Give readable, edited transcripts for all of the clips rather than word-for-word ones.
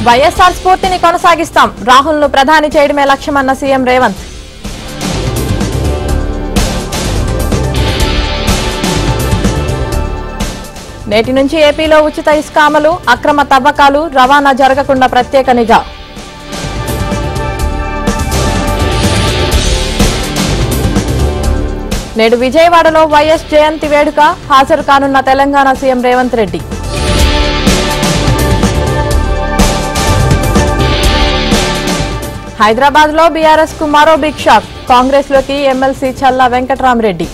వైఎస్ఆర్ స్ఫూర్తిని కొనసాగిస్తాం. రాహుల్ను ప్రధాని చేయడమే లక్ష్యమన్న సీఎం రేవంత్. నేటి నుంచి ఏపీలో ఉచిత ఇసుక అమలు, అక్రమ తవ్వకాలు, రవాణా జరగకుండా ప్రత్యేక నిఘా. నేడు విజయవాడలో వైఎస్ జయంతి వేడుక, హాజరు కానున్న తెలంగాణ సీఎం రేవంత్ రెడ్డి. హైదరాబాద్ లో బీఆర్ఎస్ కు మరో బిగ్ షాక్, కాంగ్రెస్ లోకి ఎమ్మెల్సీ చల్లా వెంకట్రామరెడ్డి.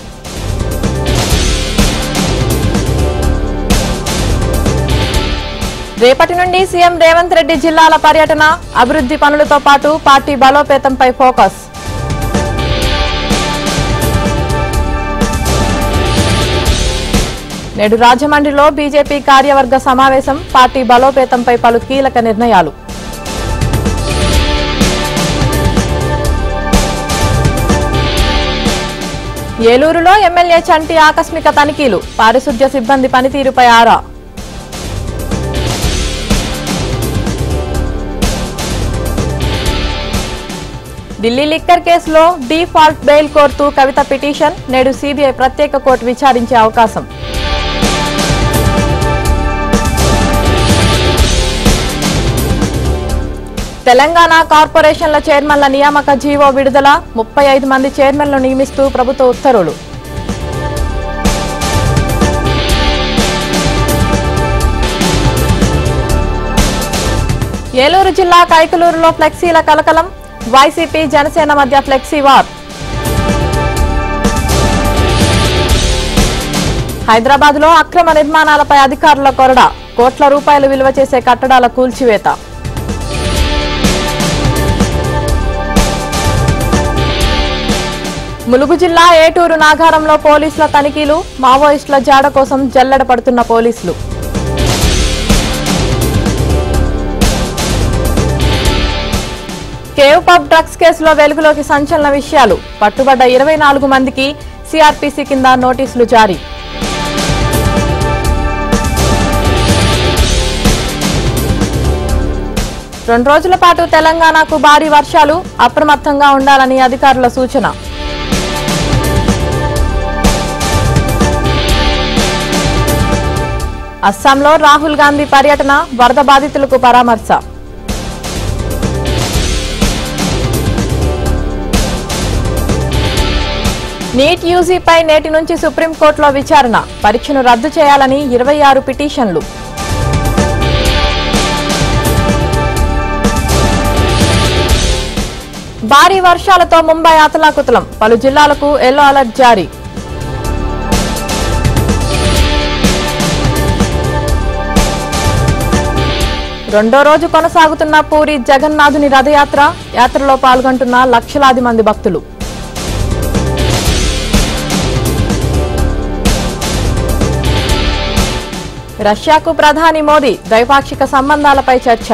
రేపటి నుండి సీఎం రేవంత్ రెడ్డి జిల్లాల పర్యటన, అభివృద్ధి పనులతో పాటు పార్టీ బలోపేతంపై ఫోకస్. నేడు రాజమండ్రిలో బీజేపీ కార్యవర్గ సమావేశం, పార్టీ బలోపేతంపై పలు కీలక నిర్ణయాలు. ఏలూరులో ఎమ్మెల్యే చంటి ఆకస్మిక తనిఖీలు, పారిశుధ్య సిబ్బంది పనితీరుపై ఆరా. ఢిల్లీ లిక్కర్ కేసులో డీఫాల్ట్ బెయిల్ కోరుతూ కవిత పిటిషన్, నేడు సీబీఐ ప్రత్యేక కోర్టు విచారించే అవకాశం. తెలంగాణ కార్పొరేషన్ల చైర్మన్ల నియామక జీవో విడుదల, 35 మంది చైర్మన్లను నియమిస్తూ ప్రభుత్వ ఉత్తర్వులు. ఏలూరు జిల్లా కైకలూరులో ఫ్లెక్సీల కలకలం, వైసీపీ జనసేన మధ్య ఫ్లెక్సీ వార్. హైదరాబాద్ లో అక్రమ నిర్మాణాలపై అధికారుల కొరడ, కోట్ల రూపాయలు విలువ చేసే కట్టడాల కూల్చివేత. ములుగు జిల్లా ఏటూరు నాగారంలో పోలీసుల తనిఖీలు, మావోయిస్టుల జాడ కోసం జల్లెడ పడుతున్న పోలీసులు. కేవ్ పబ్ డ్రగ్స్ కేసులో వెలుగులోకి సంచలన విషయాలు, పట్టుబడ్డ 24 మందికి సిఆర్పీసీ కింద నోటీసులు జారీ. రెండు రోజుల పాటు తెలంగాణకు భారీ వర్షాలు, అప్రమత్తంగా ఉండాలని అధికారుల సూచన. అస్సాంలో రాహుల్ గాంధీ పర్యటన, వరద బాధితులకు పరామర్శ. నీట్ యూజీపై నేటి నుంచి సుప్రీంకోర్టులో విచారణ, పరీక్షను రద్దు చేయాలని 26 పిటిషన్లు. భారీ వర్షాలతో ముంబై అతలాకుతలం, పలు జిల్లాలకు ఎల్లో అలర్ట్ జారీ. రెండో రోజు కొనసాగుతున్న పూరి జగన్నాథుని రథయాత్ర, యాత్రలో పాల్గొంటున్న లక్షలాది మంది భక్తులు. రష్యాకు ప్రధాని మోదీ, ద్వైపాక్షిక సంబంధాలపై చర్చ.